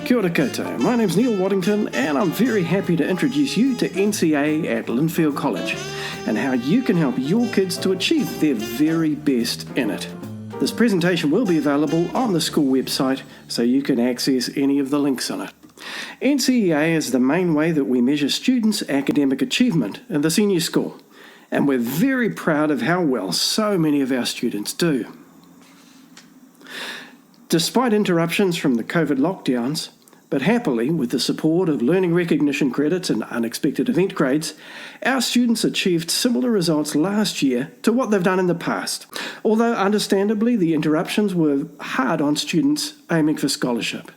Kia ora koutou, my name's Neil Waddington and I'm very happy to introduce you to NCEA at Linfield College and how you can help your kids to achieve their very best in it. This presentation will be available on the school website so you can access any of the links on it. NCEA is the main way that we measure students' academic achievement in the senior school, and we're very proud of how well so many of our students do. Despite interruptions from the COVID lockdowns, but happily with the support of learning recognition credits and unexpected event grades, our students achieved similar results last year to what they've done in the past, although understandably the interruptions were hard on students aiming for scholarship.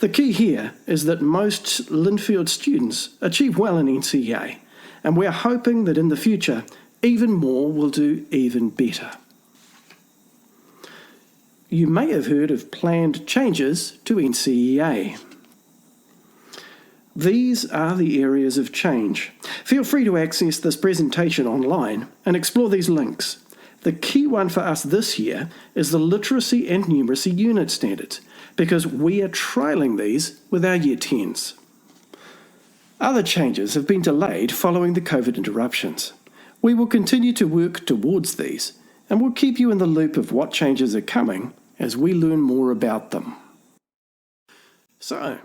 The key here is that most Linfield students achieve well in NCEA, and we're hoping that in the future even more will do even better. You may have heard of planned changes to NCEA. These are the areas of change. Feel free to access this presentation online and explore these links. The key one for us this year is the literacy and numeracy unit standards, because we are trialling these with our Year 10s. Other changes have been delayed following the COVID interruptions. We will continue to work towards these, and we'll keep you in the loop of what changes are coming as we learn more about them. So,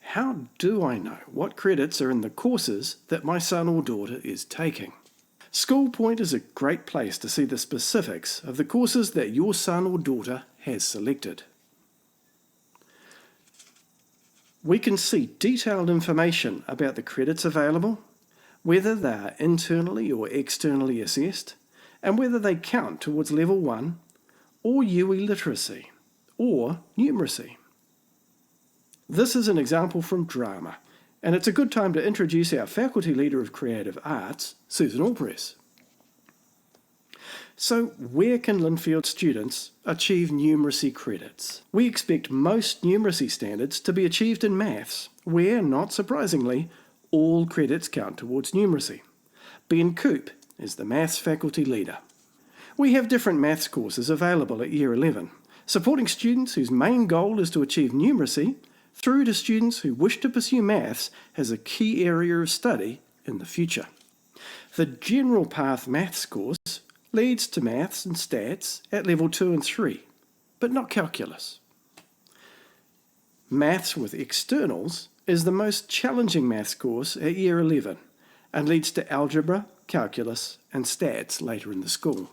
how do I know what credits are in the courses that my son or daughter is taking? School Point is a great place to see the specifics of the courses that your son or daughter has selected. We can see detailed information about the credits available, whether they are internally or externally assessed, and whether they count towards Level 1 or UE literacy or numeracy. This is an example from drama, and it's a good time to introduce our Faculty Leader of Creative Arts, Susan Allpress. So where can Linfield students achieve numeracy credits? We expect most numeracy standards to be achieved in maths, where, not surprisingly, all credits count towards numeracy. Ben Coop is the Maths Faculty Leader. We have different maths courses available at Year 11, supporting students whose main goal is to achieve numeracy through to students who wish to pursue maths as a key area of study in the future. The General Path Maths course leads to maths and stats at Level 2 and 3, but not calculus. Maths with externals is the most challenging maths course at Year 11 and leads to algebra, calculus and stats later in the school.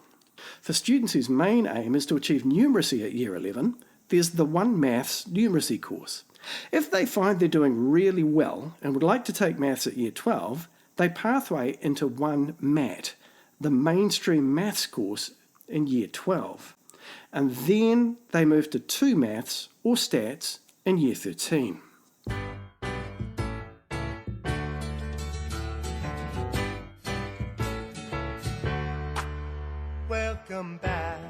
For students whose main aim is to achieve numeracy at Year 11, there's the One Maths Numeracy course. If they find they're doing really well and would like to take maths at Year 12, they pathway into One MAT, the mainstream maths course in Year 12, and then they move to Two Maths or Stats in Year 13. Welcome back.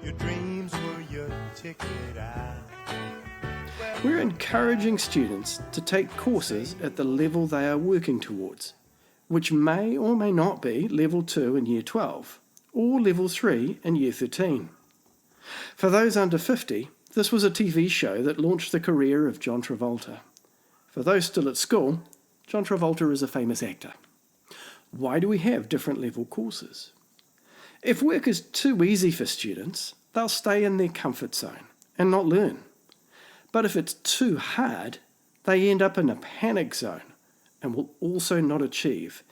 Your dreams were your ticket out. We're encouraging students to take courses at the level they are working towards, which may or may not be Level 2 in Year 12, or Level 3 in Year 13. For those under 50, this was a TV show that launched the career of John Travolta. For those still at school, John Travolta is a famous actor. Why do we have different level courses? If work is too easy for students, they'll stay in their comfort zone and not learn. But if it's too hard, they end up in a panic zone and will also not achieve.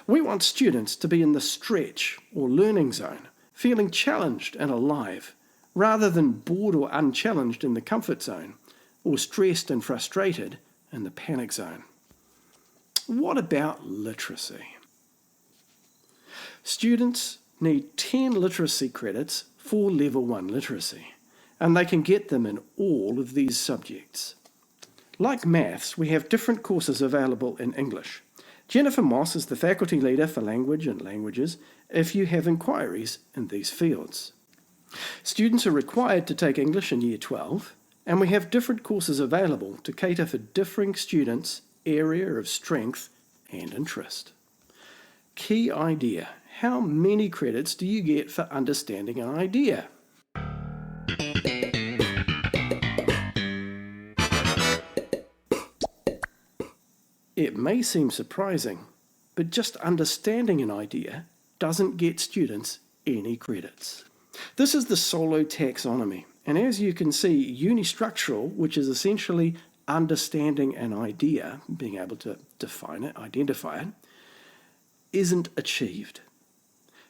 We want students to be in the stretch or learning zone, feeling challenged and alive, rather than bored or unchallenged in the comfort zone, or stressed and frustrated in the panic zone. What about literacy? Students need 10 literacy credits for Level 1 literacy, and they can get them in all of these subjects. Like maths, we have different courses available in English. Jennifer Moss is the Faculty Leader for Language and Languages if you have inquiries in these fields. Students are required to take English in Year 12, and we have different courses available to cater for differing students' area of strength and interest. Key idea: how many credits do you get for understanding an idea? It may seem surprising, but just understanding an idea doesn't get students any credits. This is the solo taxonomy, and as you can see, unistructural, which is essentially understanding an idea, being able to define it, identify it, isn't achieved.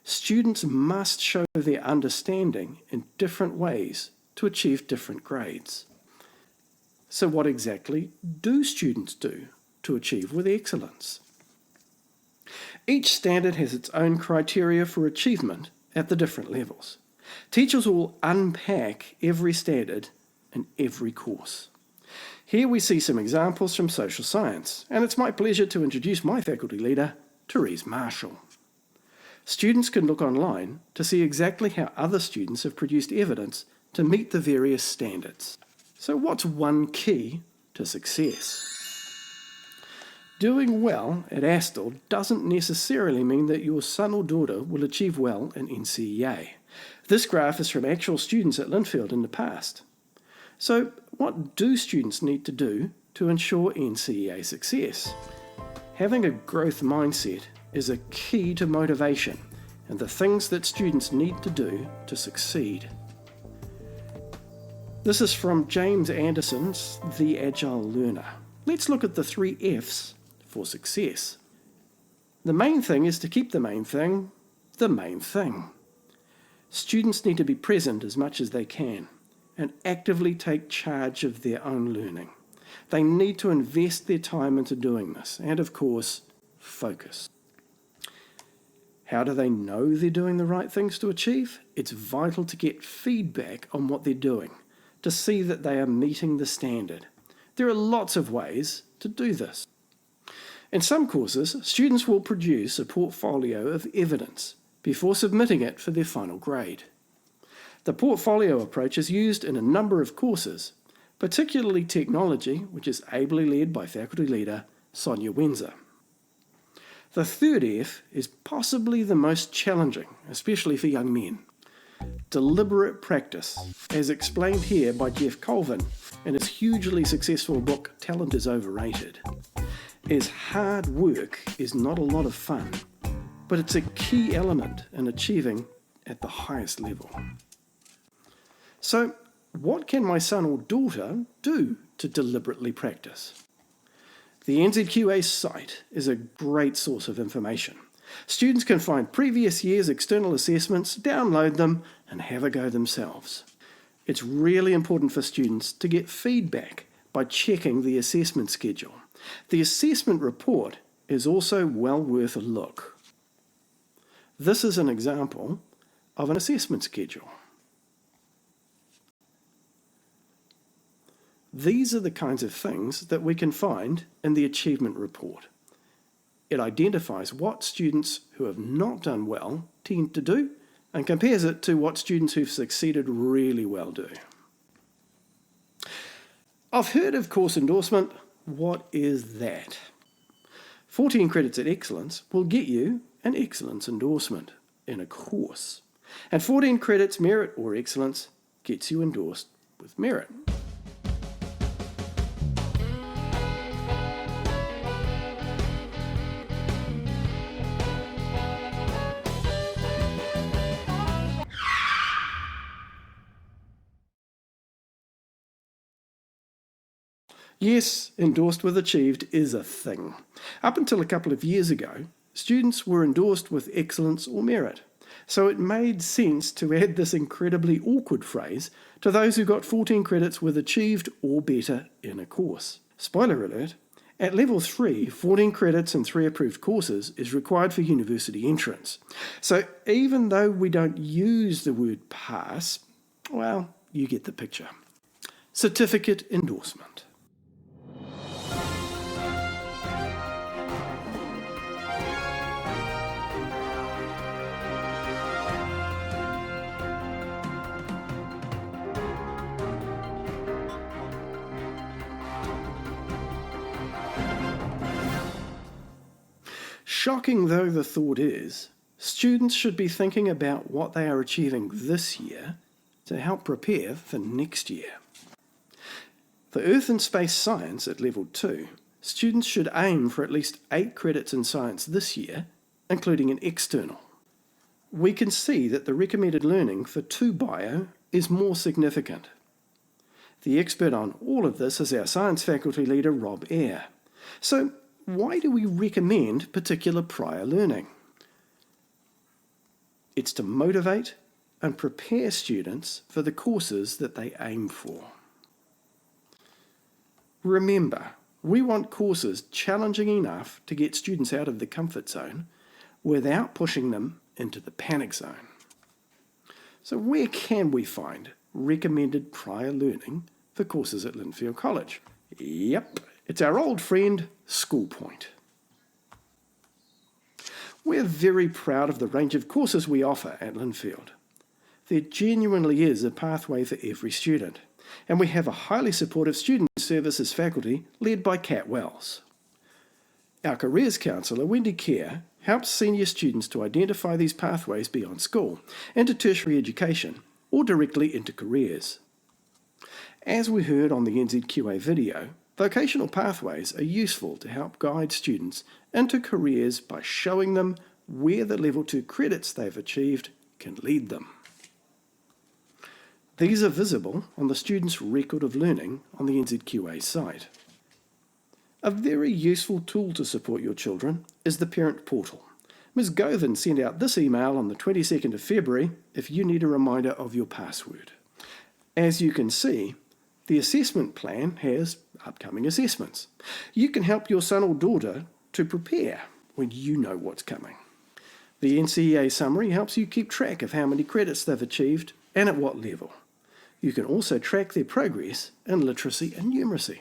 Students must show their understanding in different ways to achieve different grades. So what exactly do students do to achieve with excellence? Each standard has its own criteria for achievement at the different levels. Teachers will unpack every standard in every course. Here we see some examples from social science, and it's my pleasure to introduce my faculty leader, Therese Marshall. Students can look online to see exactly how other students have produced evidence to meet the various standards. So what's one key to success? Doing well at ASTEL doesn't necessarily mean that your son or daughter will achieve well in NCEA. This graph is from actual students at Linfield in the past. So what do students need to do to ensure NCEA success? Having a growth mindset is a key to motivation and the things that students need to do to succeed. This is from James Anderson's The Agile Learner. Let's look at the 3 F's for success. The main thing is to keep the main thing the main thing. Students need to be present as much as they can and actively take charge of their own learning. They need to invest their time into doing this and, of course, focus. How do they know they're doing the right things to achieve? It's vital to get feedback on what they're doing, to see that they are meeting the standard. There are lots of ways to do this. In some courses, students will produce a portfolio of evidence before submitting it for their final grade. The portfolio approach is used in a number of courses, particularly technology, which is ably led by faculty leader Sonia Wenzer. The 3rd F is possibly the most challenging, especially for young men. Deliberate practice, as explained here by Jeff Colvin in his hugely successful book Talent is Overrated. As hard work is not a lot of fun, but it's a key element in achieving at the highest level. So, what can my son or daughter do to deliberately practice? The NZQA site is a great source of information. Students can find previous year's external assessments, download them, and have a go themselves. It's really important for students to get feedback by checking the assessment schedule. The assessment report is also well worth a look. This is an example of an assessment schedule. These are the kinds of things that we can find in the achievement report. It identifies what students who have not done well tend to do and compares it to what students who've succeeded really well do. I've heard of course endorsement. What is that? 14 credits at excellence will get you an excellence endorsement in a course, and 14 credits merit or excellence gets you endorsed with merit. Yes, endorsed with achieved is a thing. Up until a couple of years ago, students were endorsed with excellence or merit, so it made sense to add this incredibly awkward phrase to those who got 14 credits with achieved or better in a course. Spoiler alert, at level 3, 14 credits and 3 approved courses is required for university entrance. So even though we don't use the word pass, well, you get the picture. Certificate endorsement. Shocking though the thought is, students should be thinking about what they are achieving this year to help prepare for next year. For Earth and Space Science at Level 2, students should aim for at least 8 credits in science this year, including an external. We can see that the recommended learning for 2 bio is more significant. The expert on all of this is our science faculty leader, Rob Eyre. So, why do we recommend particular prior learning? It's to motivate and prepare students for the courses that they aim for. Remember, we want courses challenging enough to get students out of the comfort zone without pushing them into the panic zone. So where can we find recommended prior learning for courses at Linfield College? Yep, it's our old friend, SchoolPoint. We're very proud of the range of courses we offer at Linfield. There genuinely is a pathway for every student, and we have a highly supportive student services faculty led by Kat Wells. Our careers counsellor, Wendy Kerr, helps senior students to identify these pathways beyond school, into tertiary education, or directly into careers. As we heard on the NZQA video, vocational pathways are useful to help guide students into careers by showing them where the level 2 credits they've achieved can lead them. These are visible on the student's record of learning on the NZQA site. A very useful tool to support your children is the Parent Portal. Ms. Govan sent out this email on the 22nd of February if you need a reminder of your password. As you can see, the assessment plan has upcoming assessments. You can help your son or daughter to prepare when you know what's coming. The NCEA summary helps you keep track of how many credits they've achieved and at what level. You can also track their progress in literacy and numeracy.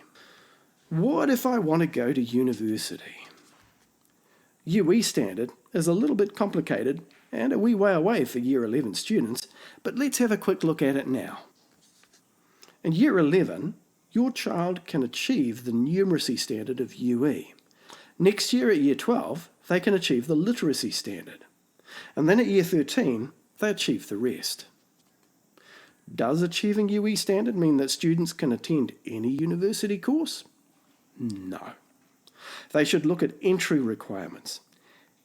What if I want to go to university? UE standard is a little bit complicated and a wee way away for Year 11 students, but let's have a quick look at it now. In Year 11, your child can achieve the numeracy standard of UE. Next year at Year 12, they can achieve the literacy standard. And then at Year 13, they achieve the rest. Does achieving UE standard mean that students can attend any university course? No. They should look at entry requirements.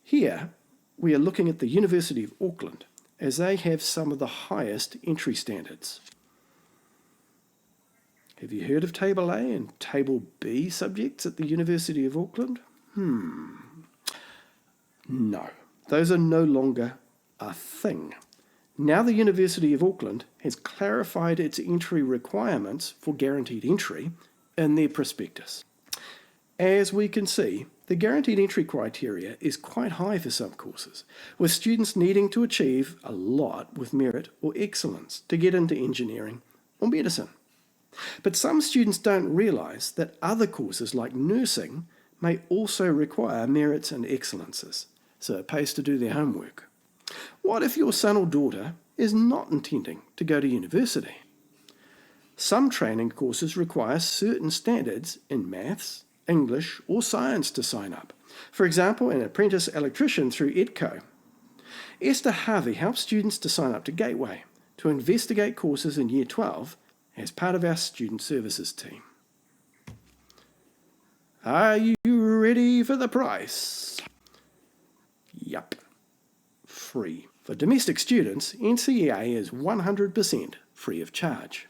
Here, we are looking at the University of Auckland, as they have some of the highest entry standards. Have you heard of Table A and Table B subjects at the University of Auckland? No, those are no longer a thing. Now the University of Auckland has clarified its entry requirements for guaranteed entry in their prospectus. As we can see, the guaranteed entry criteria is quite high for some courses, with students needing to achieve a lot with merit or excellence to get into engineering or medicine. But some students don't realise that other courses like nursing may also require merits and excellences, so it pays to do their homework. What if your son or daughter is not intending to go to university? Some training courses require certain standards in maths, English or science to sign up. For example, an apprentice electrician through EDCO. Esther Harvey helps students to sign up to Gateway to investigate courses in Year 12 as part of our student services team. Are you ready for the price? Yup. Free. For domestic students, NCEA is 100% free of charge.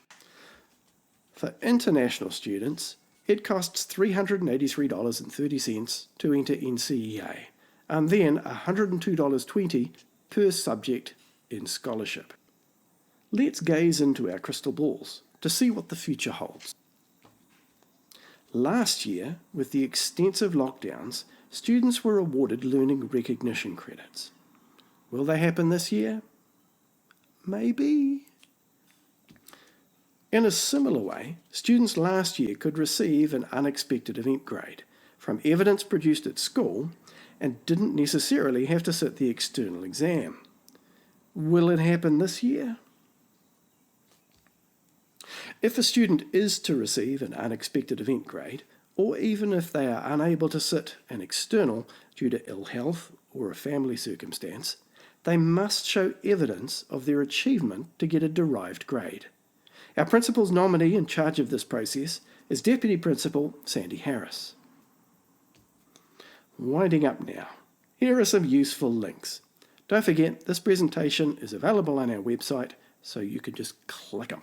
For international students, it costs $383.30 to enter NCEA, and then $102.20 per subject in scholarship. Let's gaze into our crystal balls to see what the future holds. Last year, with the extensive lockdowns, students were awarded learning recognition credits. Will they happen this year? Maybe. In a similar way, students last year could receive an unexpected event grade from evidence produced at school and didn't necessarily have to sit the external exam. Will it happen this year? If a student is to receive an unexpected event grade, or even if they are unable to sit an external due to ill health or a family circumstance, they must show evidence of their achievement to get a derived grade. Our principal's nominee in charge of this process is Deputy Principal Sandy Harris. Winding up now, here are some useful links. Don't forget, this presentation is available on our website, so you can just click them.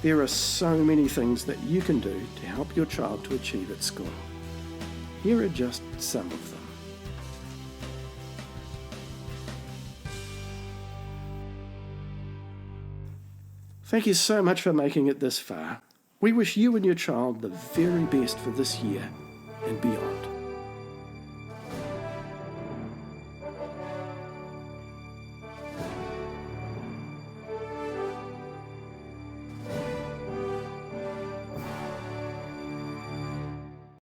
There are so many things that you can do to help your child to achieve at school. Here are just some of them. Thank you so much for making it this far. We wish you and your child the very best for this year and beyond.